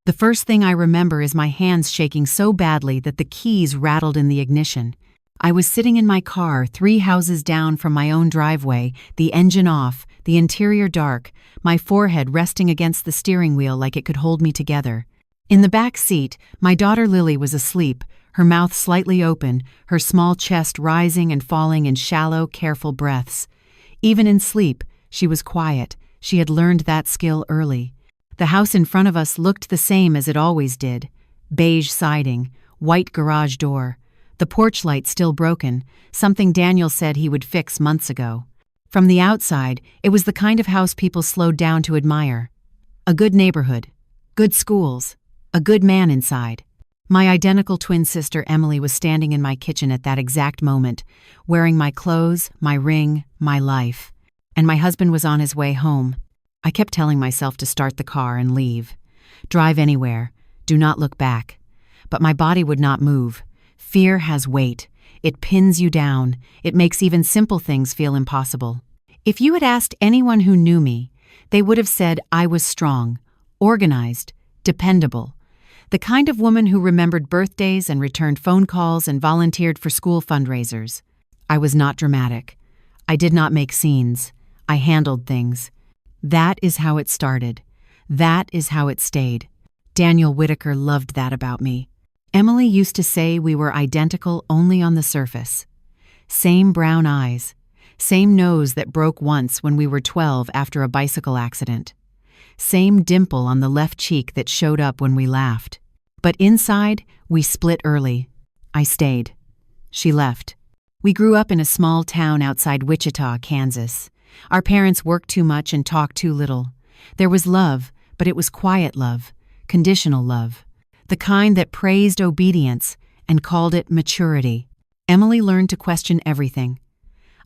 The first thing I remember is my hands shaking so badly that the keys rattled in the ignition. I was sitting in my car 3 houses down from my own driveway, the engine off, the interior dark, my forehead resting against the steering wheel like it could hold me together. In the back seat, my daughter Lily was asleep, her mouth slightly open, her small chest rising and falling in shallow, careful breaths. Even in sleep, she was quiet. She had learned that skill early. The house in front of us looked the same as it always did. Beige siding, white garage door. The porch light still broken, something Daniel said he would fix months ago. From the outside, it was the kind of house people slowed down to admire. A good neighborhood, good schools, a good man inside. My identical twin sister Emily was standing in my kitchen at that exact moment, wearing my clothes, my ring, my life. And my husband was on his way home. I kept telling myself to start the car and leave. Drive anywhere. Do not look back. But my body would not move. Fear has weight. It pins you down. It makes even simple things feel impossible. If you had asked anyone who knew me, they would have said I was strong, organized, dependable. The kind of woman who remembered birthdays and returned phone calls and volunteered for school fundraisers. I was not dramatic. I did not make scenes. I handled things. That is how it started. That is how it stayed. Daniel Whitaker loved that about me. Emily used to say we were identical only on the surface. Same brown eyes. Same nose that broke once when we were 12 after a bicycle accident. Same dimple on the left cheek that showed up when we laughed. But inside, we split early. I stayed. She left. We grew up in a small town outside Wichita, Kansas. Our parents worked too much and talked too little. There was love, but it was quiet love, conditional love. The kind that praised obedience and called it maturity. Emily learned to question everything.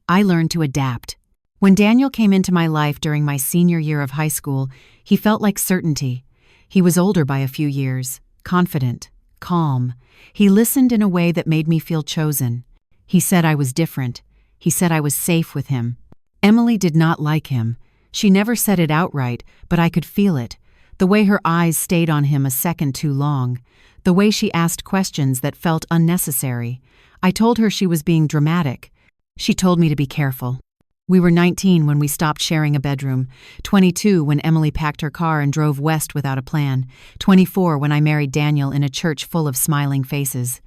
I learned to adapt. When Daniel came into my life during my senior year of high school, he felt like certainty. He was older by a few years, confident, calm. He listened in a way that made me feel chosen. He said I was different. He said I was safe with him. Emily did not like him. She never said it outright, but I could feel it. The way her eyes stayed on him a second too long. The way she asked questions that felt unnecessary. I told her she was being dramatic. She told me to be careful. We were 19 when we stopped sharing a bedroom, 22 when Emily packed her car and drove west without a plan, 24 when I married Daniel in a church full of smiling faces.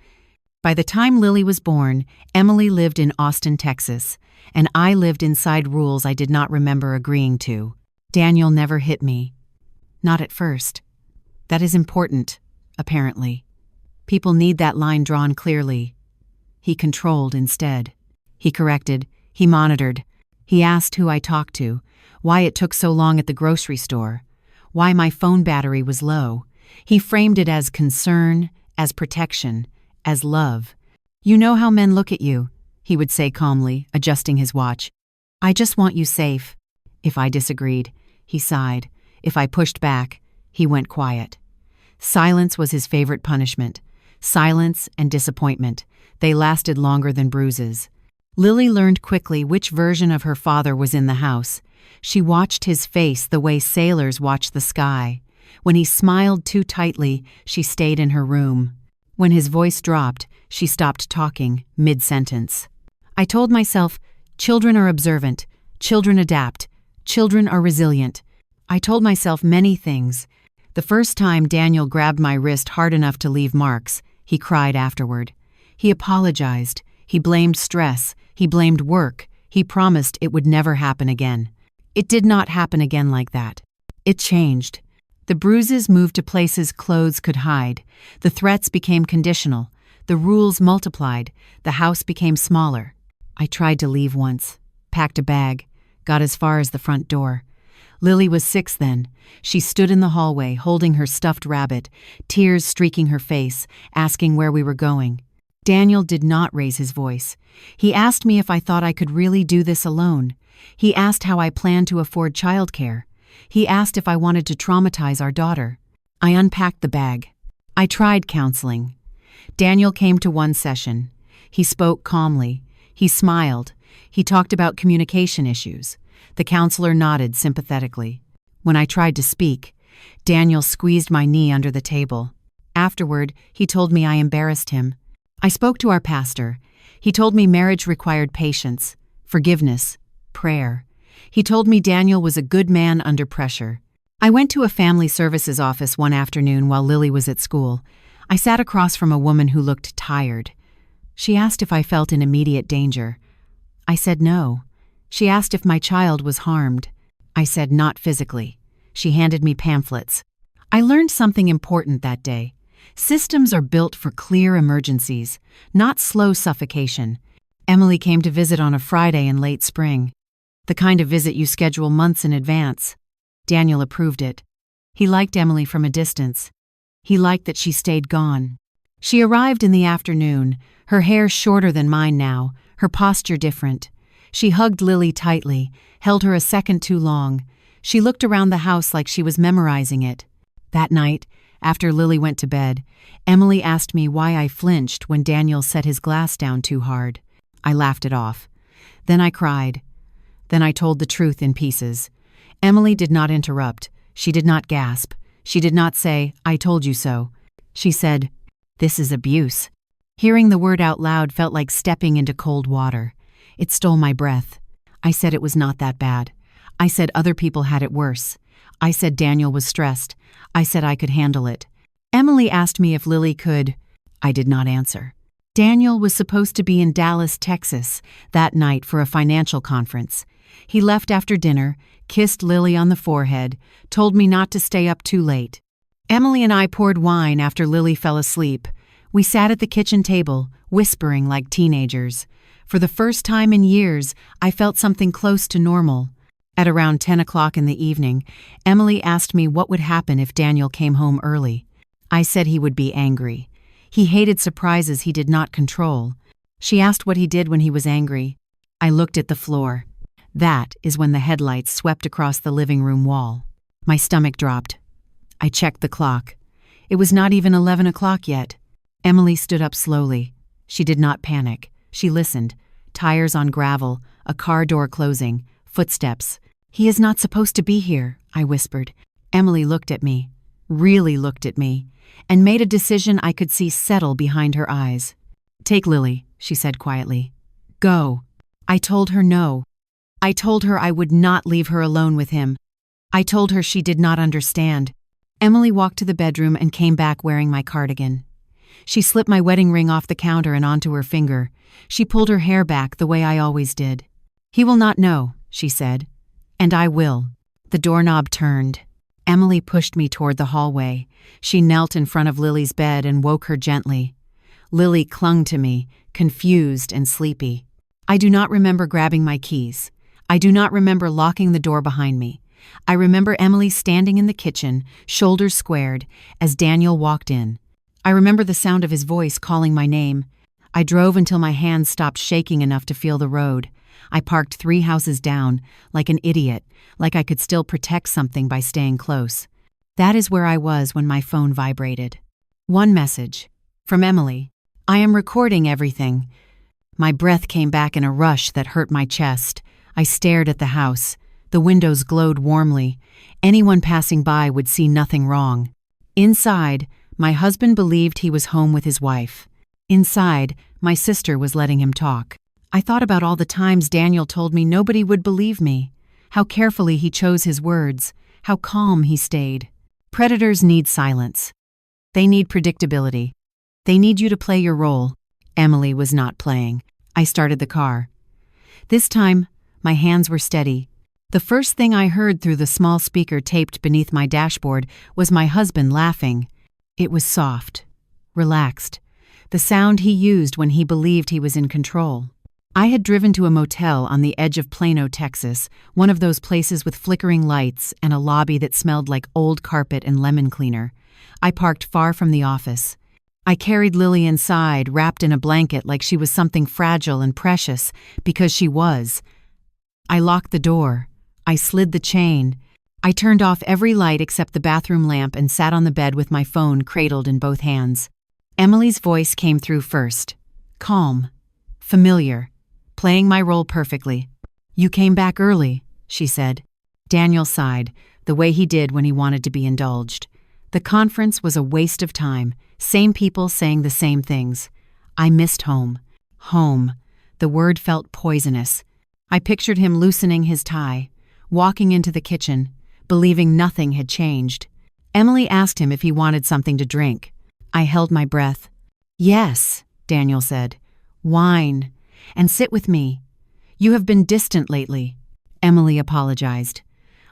By the time Lily was born, Emily lived in Austin, Texas, and I lived inside rules I did not remember agreeing to. Daniel never hit me. Not at first. That is important, apparently. People need that line drawn clearly. He controlled instead. He corrected. He monitored. He asked who I talked to, why it took so long at the grocery store, why my phone battery was low. He framed it as concern, as protection, as love. "You know how men look at you," he would say calmly, adjusting his watch. "I just want you safe." If I disagreed, he sighed. If I pushed back, he went quiet. Silence was his favorite punishment. Silence and disappointment. They lasted longer than bruises. Lily learned quickly which version of her father was in the house. She watched his face the way sailors watch the sky. When he smiled too tightly, she stayed in her room. When his voice dropped, she stopped talking, mid-sentence. I told myself, children are observant, children adapt, children are resilient. I told myself many things. The first time Daniel grabbed my wrist hard enough to leave marks, he cried afterward. He apologized. He blamed stress. He blamed work. He promised it would never happen again. It did not happen again like that. It changed. The bruises moved to places clothes could hide. The threats became conditional. The rules multiplied. The house became smaller. I tried to leave once, packed a bag, got as far as the front door. Lily was 6 then. She stood in the hallway, holding her stuffed rabbit, tears streaking her face, asking where we were going. Daniel did not raise his voice. He asked me if I thought I could really do this alone. He asked how I planned to afford childcare. He asked if I wanted to traumatize our daughter. I unpacked the bag. I tried counseling. Daniel came to one session. He spoke calmly. He smiled. He talked about communication issues. The counselor nodded sympathetically. When I tried to speak, Daniel squeezed my knee under the table. Afterward, he told me I embarrassed him. I spoke to our pastor. He told me marriage required patience, forgiveness, prayer. He told me Daniel was a good man under pressure. I went to a family services office one afternoon while Lily was at school. I sat across from a woman who looked tired. She asked if I felt in immediate danger. I said no. She asked if my child was harmed. I said not physically. She handed me pamphlets. I learned something important that day. Systems are built for clear emergencies, not slow suffocation. Emily came to visit on a Friday in late spring. The kind of visit you schedule months in advance. Daniel approved it. He liked Emily from a distance. He liked that she stayed gone. She arrived in the afternoon, her hair shorter than mine now, her posture different. She hugged Lily tightly, held her a second too long. She looked around the house like she was memorizing it. That night, after Lily went to bed, Emily asked me why I flinched when Daniel set his glass down too hard. I laughed it off. Then I cried. Then I told the truth in pieces. Emily did not interrupt. She did not gasp. She did not say, "I told you so." She said, "This is abuse." Hearing the word out loud felt like stepping into cold water. It stole my breath. I said it was not that bad. I said other people had it worse. I said Daniel was stressed. I said I could handle it. Emily asked me if Lily could. I did not answer. Daniel was supposed to be in Dallas, Texas, that night for a financial conference. He left after dinner, kissed Lily on the forehead, told me not to stay up too late. Emily and I poured wine after Lily fell asleep. We sat at the kitchen table, whispering like teenagers. For the first time in years, I felt something close to normal. At around 10 o'clock in the evening, Emily asked me what would happen if Daniel came home early. I said he would be angry. He hated surprises he did not control. She asked what he did when he was angry. I looked at the floor. That is when the headlights swept across the living room wall. My stomach dropped. I checked the clock. It was not even 11 o'clock yet. Emily stood up slowly. She did not panic. She listened. Tires on gravel, a car door closing, footsteps. "He is not supposed to be here," I whispered. Emily looked at me, really looked at me, and made a decision I could see settle behind her eyes. "Take Lily," she said quietly. "Go." I told her no. I told her I would not leave her alone with him. I told her she did not understand. Emily walked to the bedroom and came back wearing my cardigan. She slipped my wedding ring off the counter and onto her finger. She pulled her hair back the way I always did. "He will not know," she said. "And I will." The doorknob turned. Emily pushed me toward the hallway. She knelt in front of Lily's bed and woke her gently. Lily clung to me, confused and sleepy. I do not remember grabbing my keys. I do not remember locking the door behind me. I remember Emily standing in the kitchen, shoulders squared, as Daniel walked in. I remember the sound of his voice calling my name. I drove until my hands stopped shaking enough to feel the road. I parked 3 houses down, like an idiot, like I could still protect something by staying close. That is where I was when my phone vibrated. One message. From Emily. "I am recording everything." My breath came back in a rush that hurt my chest. I stared at the house. The windows glowed warmly. Anyone passing by would see nothing wrong. Inside, my husband believed he was home with his wife. Inside, my sister was letting him talk. I thought about all the times Daniel told me nobody would believe me, how carefully he chose his words, how calm he stayed. Predators need silence. They need predictability. They need you to play your role. Emily was not playing. I started the car. This time, my hands were steady. The first thing I heard through the small speaker taped beneath my dashboard was my husband laughing. It was soft, relaxed, the sound he used when he believed he was in control. I had driven to a motel on the edge of Plano, Texas, one of those places with flickering lights and a lobby that smelled like old carpet and lemon cleaner. I parked far from the office. I carried Lily inside, wrapped in a blanket like she was something fragile and precious, because she was. I locked the door. I slid the chain. I turned off every light except the bathroom lamp and sat on the bed with my phone cradled in both hands. Emily's voice came through first. Calm. Familiar. Playing my role perfectly. "You came back early," she said. Daniel sighed. the way he did when he wanted to be indulged. The conference was a waste of time, same people saying the same things. I missed home. Home. The word felt poisonous. I pictured him loosening his tie, walking into the kitchen, believing nothing had changed. Emily asked him if he wanted something to drink. I held my breath. Yes, Daniel said. Wine. And sit with me. You have been distant lately. Emily apologized.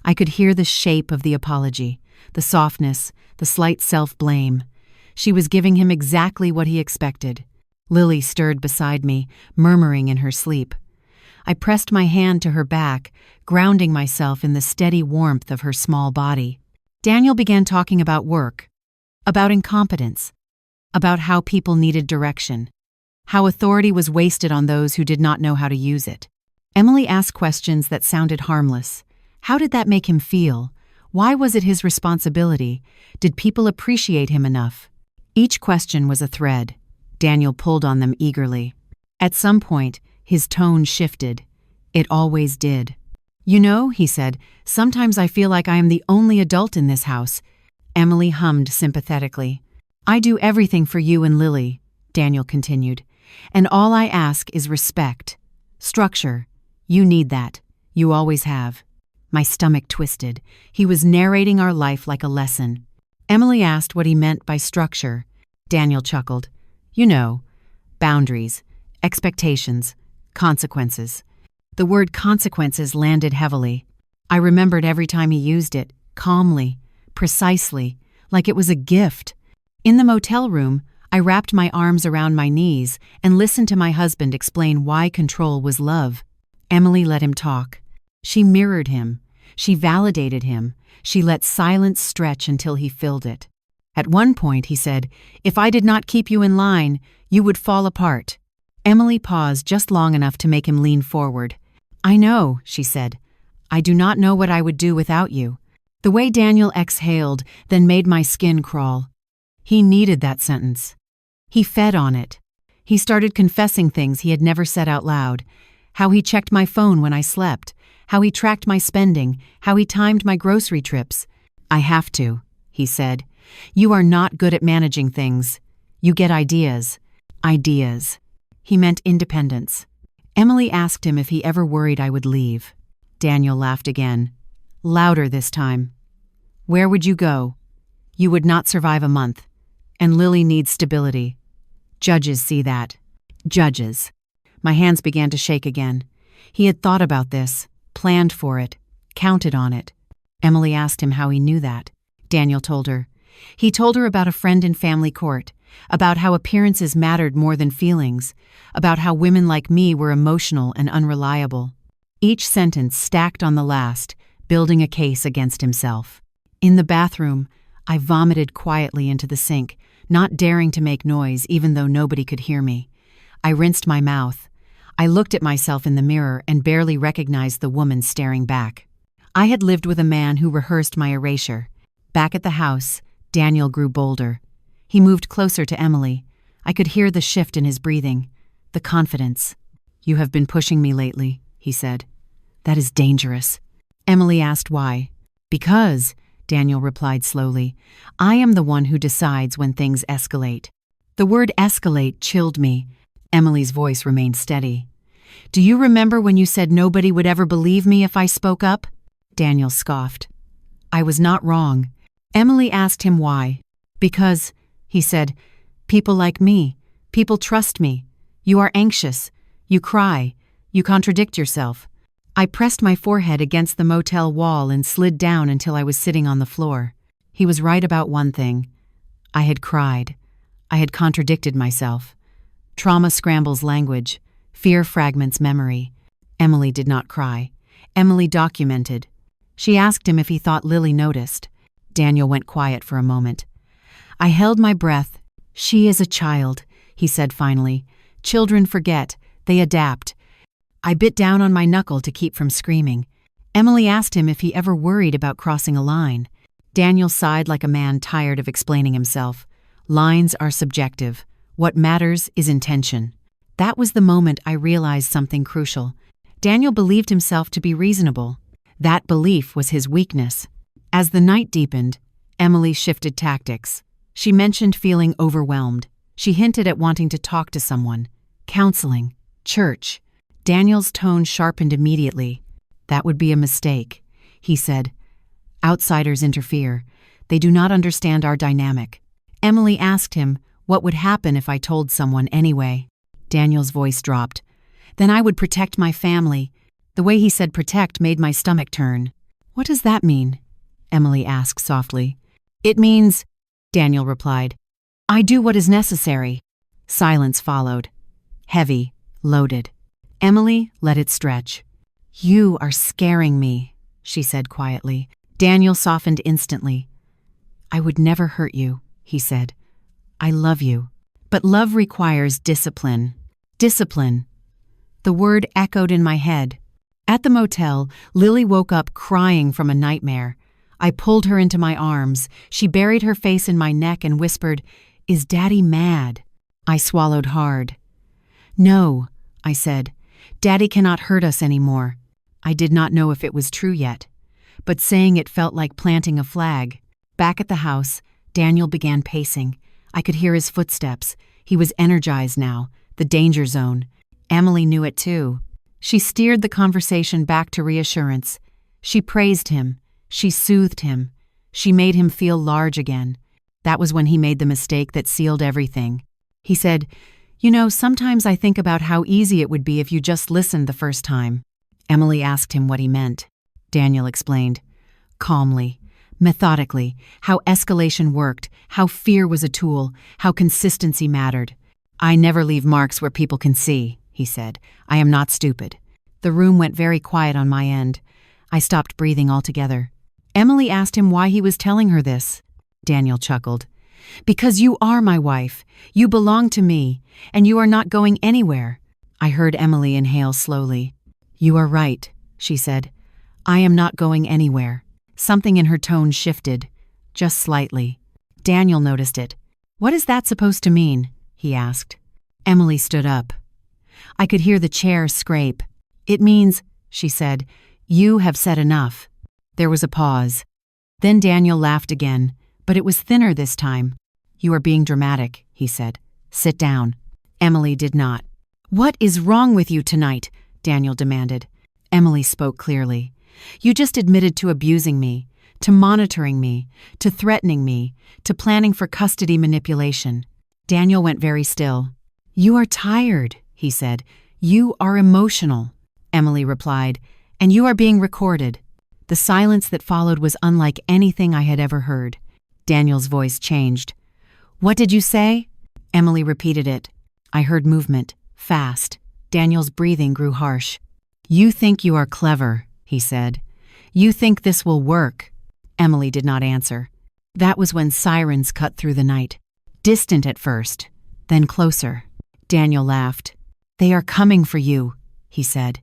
I could hear the shape of the apology, the softness, the slight self-blame. She was giving him exactly what he expected. Lily stirred beside me, murmuring in her sleep. I pressed my hand to her back, grounding myself in the steady warmth of her small body. Daniel began talking about work, about incompetence, about how people needed direction, how authority was wasted on those who did not know how to use it. Emily asked questions that sounded harmless. How did that make him feel? Why was it his responsibility? Did people appreciate him enough? Each question was a thread. Daniel pulled on them eagerly. At some point, his tone shifted. It always did. You know, he said, sometimes I feel like I am the only adult in this house. Emily hummed sympathetically. I do everything for you and Lily, Daniel continued. And all I ask is respect. Structure. You need that. You always have. My stomach twisted. He was narrating our life like a lesson. Emily asked what he meant by structure. Daniel chuckled. You know, boundaries, expectations, consequences. The word consequences landed heavily. I remembered every time he used it, calmly, precisely, like it was a gift. In the motel room, I wrapped my arms around my knees and listened to my husband explain why control was love. Emily let him talk. She mirrored him. She validated him. She let silence stretch until he filled it. At one point, he said, "If I did not keep you in line, you would fall apart." Emily paused just long enough to make him lean forward. I know, she said. I do not know what I would do without you. The way Daniel exhaled then made my skin crawl. He needed that sentence. He fed on it. He started confessing things he had never said out loud. How he checked my phone when I slept. How he tracked my spending. How he timed my grocery trips. I have to, he said. You are not good at managing things. You get ideas. Ideas. He meant independence. Emily asked him if he ever worried I would leave. Daniel laughed again. Louder this time. Where would you go? You would not survive a month. And Lily needs stability. Judges see that. Judges. My hands began to shake again. He had thought about this, planned for it, counted on it. Emily asked him how he knew that. Daniel told her. He told her about a friend in family court, about how appearances mattered more than feelings, about how women like me were emotional and unreliable. Each sentence stacked on the last, building a case against himself. In the bathroom, I vomited quietly into the sink, not daring to make noise even though nobody could hear me. I rinsed my mouth. I looked at myself in the mirror and barely recognized the woman staring back. I had lived with a man who rehearsed my erasure. Back at the house, Daniel grew bolder. He moved closer to Emily. I could hear the shift in his breathing, the confidence. You have been pushing me lately, he said. That is dangerous. Emily asked why. Because, Daniel replied slowly, I am the one who decides when things escalate. The word escalate chilled me. Emily's voice remained steady. Do you remember when you said nobody would ever believe me if I spoke up? Daniel scoffed. I was not wrong. Emily asked him why. Because, he said, people like me, people trust me. You are anxious. You cry. You contradict yourself. I pressed my forehead against the motel wall and slid down until I was sitting on the floor. He was right about one thing. I had cried. I had contradicted myself. Trauma scrambles language. Fear fragments memory. Emily did not cry. Emily documented. She asked him if he thought Lily noticed. Daniel went quiet for a moment. I held my breath. She is a child, he said finally. Children forget. They adapt. I bit down on my knuckle to keep from screaming. Emily asked him if he ever worried about crossing a line. Daniel sighed like a man tired of explaining himself. Lines are subjective. What matters is intention. That was the moment I realized something crucial. Daniel believed himself to be reasonable. That belief was his weakness. As the night deepened, Emily shifted tactics. She mentioned feeling overwhelmed. She hinted at wanting to talk to someone. Counseling. Church. Daniel's tone sharpened immediately. That would be a mistake, he said. Outsiders interfere. They do not understand our dynamic. Emily asked him what would happen if I told someone anyway. Daniel's voice dropped. Then I would protect my family. The way he said protect made my stomach turn. What does that mean? Emily asked softly. It means, Daniel replied, I do what is necessary. Silence followed. Heavy, loaded. Emily let it stretch. You are scaring me, she said quietly. Daniel softened instantly. I would never hurt you, he said. I love you. But love requires discipline. Discipline. The word echoed in my head. At the motel, Lily woke up crying from a nightmare. I pulled her into my arms. She buried her face in my neck and whispered, Is Daddy mad? I swallowed hard. No, I said. Daddy cannot hurt us anymore. I did not know if it was true yet, but saying it felt like planting a flag. Back at the house, Daniel began pacing. I could hear his footsteps. He was energized now, the danger zone. Emily knew it too. She steered the conversation back to reassurance. She praised him. She soothed him. She made him feel large again. That was when he made the mistake that sealed everything. He said, You know, sometimes I think about how easy it would be if you just listened the first time. Emily asked him what he meant. Daniel explained, calmly, methodically, how escalation worked, how fear was a tool, how consistency mattered. I never leave marks where people can see, he said. I am not stupid. The room went very quiet on my end. I stopped breathing altogether. Emily asked him why he was telling her this. Daniel chuckled. Because you are my wife. You belong to me, and you are not going anywhere. I heard Emily inhale slowly. You are right, she said. I am not going anywhere. Something in her tone shifted, just slightly. Daniel noticed it. What is that supposed to mean? He asked. Emily stood up. I could hear the chair scrape. It means, she said, you have said enough. There was a pause. Then Daniel laughed again, but it was thinner this time. You are being dramatic, he said. Sit down. Emily did not. What is wrong with you tonight? Daniel demanded. Emily spoke clearly. You just admitted to abusing me, to monitoring me, to threatening me, to planning for custody manipulation. Daniel went very still. You are tired, he said. You are emotional, Emily replied, and you are being recorded. The silence that followed was unlike anything I had ever heard. Daniel's voice changed. What did you say? Emily repeated it. I heard movement, fast. Daniel's breathing grew harsh. You think you are clever, he said. You think this will work. Emily did not answer. That was when sirens cut through the night. Distant at first, then closer. Daniel laughed. They are coming for you, he said.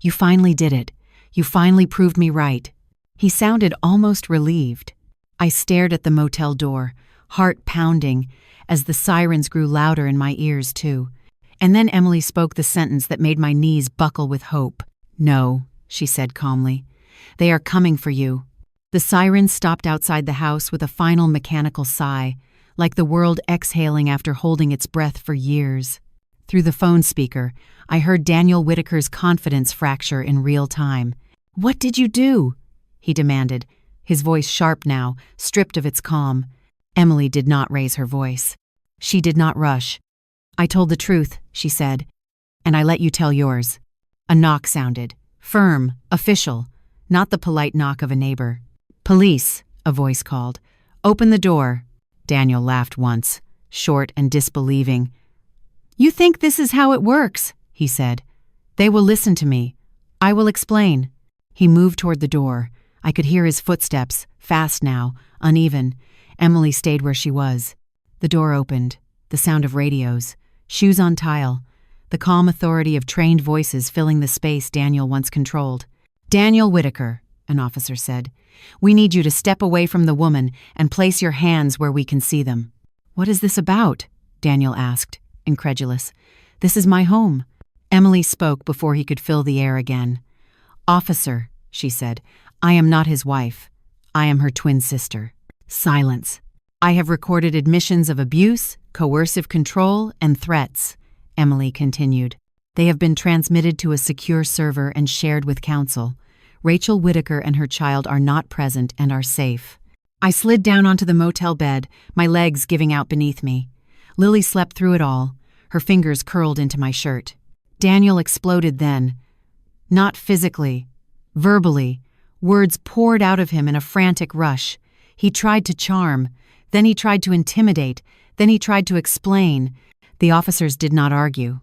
You finally did it. You finally proved me right. He sounded almost relieved. I stared at the motel door, heart pounding, as the sirens grew louder in my ears too. And then Emily spoke the sentence that made my knees buckle with hope. No, she said calmly. They are coming for you. The sirens stopped outside the house with a final mechanical sigh, like the world exhaling after holding its breath for years. Through the phone speaker, I heard Daniel Whitaker's confidence fracture in real time. What did you do? He demanded, his voice sharp now, stripped of its calm. Emily did not raise her voice. She did not rush. I told the truth, she said, and I let you tell yours. A knock sounded, firm, official, not the polite knock of a neighbor. Police, a voice called. Open the door. Daniel laughed once, short and disbelieving. You think this is how it works, he said. They will listen to me. I will explain. He moved toward the door. I could hear his footsteps, fast now, uneven. Emily stayed where she was. The door opened, the sound of radios, shoes on tile, the calm authority of trained voices filling the space Daniel once controlled. Daniel Whitaker, an officer said, we need you to step away from the woman and place your hands where we can see them. What is this about? Daniel asked, incredulous. This is my home. Emily spoke before he could fill the air again. Officer, she said, I am not his wife. I am her twin sister. Silence. I have recorded admissions of abuse, coercive control, and threats, Emily continued. They have been transmitted to a secure server and shared with counsel. Rachel Whitaker and her child are not present and are safe. I slid down onto the motel bed, my legs giving out beneath me. Lily slept through it all, her fingers curled into my shirt. Daniel exploded then. Not physically, verbally. Words poured out of him in a frantic rush. He tried to charm, then he tried to intimidate, then he tried to explain. The officers did not argue.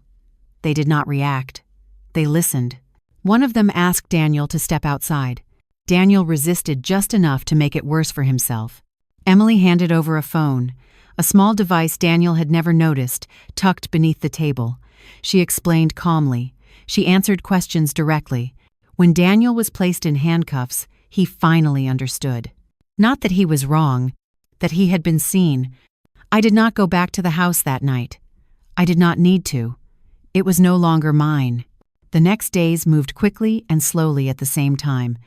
They did not react. They listened. One of them asked Daniel to step outside. Daniel resisted just enough to make it worse for himself. Emily handed over a phone, a small device Daniel had never noticed, tucked beneath the table. She explained calmly. She answered questions directly. When Daniel was placed in handcuffs, he finally understood. Not that he was wrong, that he had been seen. I did not go back to the house that night. I did not need to. It was no longer mine. The next days moved quickly and slowly at the same time.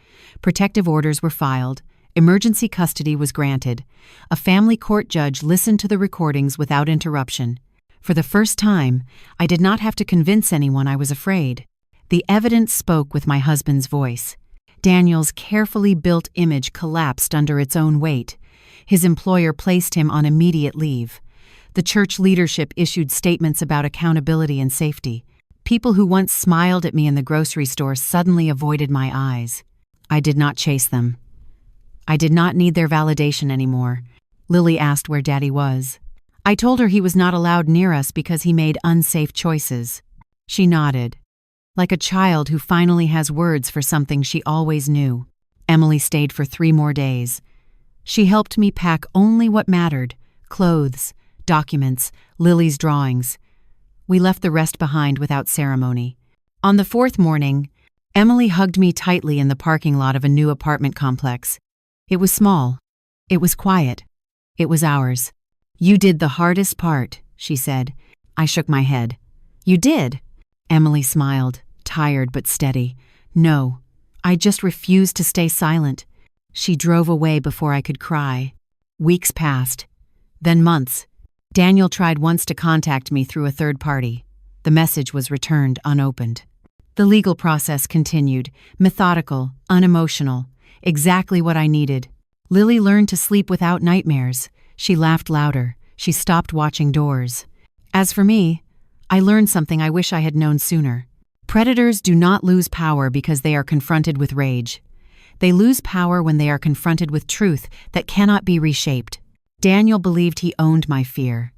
Protective orders were filed. Emergency custody was granted. A family court judge listened to the recordings without interruption. For the first time, I did not have to convince anyone I was afraid. The evidence spoke with my husband's voice. Daniel's carefully built image collapsed under its own weight. His employer placed him on immediate leave. The church leadership issued statements about accountability and safety. People who once smiled at me in the grocery store suddenly avoided my eyes. I did not chase them. I did not need their validation anymore. Lily asked where Daddy was. I told her he was not allowed near us because he made unsafe choices. She nodded, like a child who finally has words for something she always knew. Emily stayed for 3 more days. She helped me pack only what mattered: clothes, documents, Lily's drawings. We left the rest behind without ceremony. On the 4th morning, Emily hugged me tightly in the parking lot of a new apartment complex. It was small. It was quiet. It was ours. You did the hardest part, she said. I shook my head. You did? Emily smiled, tired but steady. No, I just refused to stay silent. She drove away before I could cry. Weeks passed. Then months. Daniel tried once to contact me through a third party. The message was returned unopened. The legal process continued, methodical, unemotional, exactly what I needed. Lily learned to sleep without nightmares. She laughed louder. She stopped watching doors. As for me, I learned something I wish I had known sooner. Predators do not lose power because they are confronted with rage. They lose power when they are confronted with truth that cannot be reshaped. Daniel believed he owned my fear.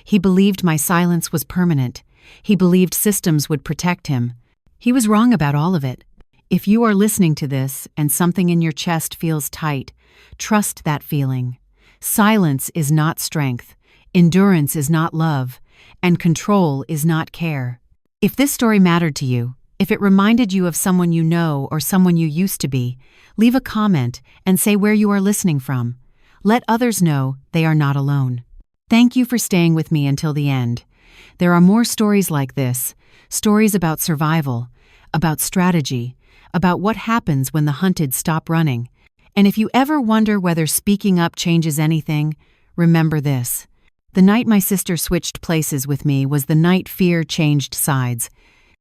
He believed my silence was permanent. He believed systems would protect him. He was wrong about all of it. If you are listening to this and something in your chest feels tight, trust that feeling. Silence is not strength. Endurance is not love. And control is not care. If this story mattered to you, if it reminded you of someone you know or someone you used to be, leave a comment and say where you are listening from. Let others know they are not alone. Thank you for staying with me until the end. There are more stories like this, stories about survival, about strategy, about what happens when the hunted stop running. And if you ever wonder whether speaking up changes anything, remember this. The night my sister switched places with me was the night fear changed sides.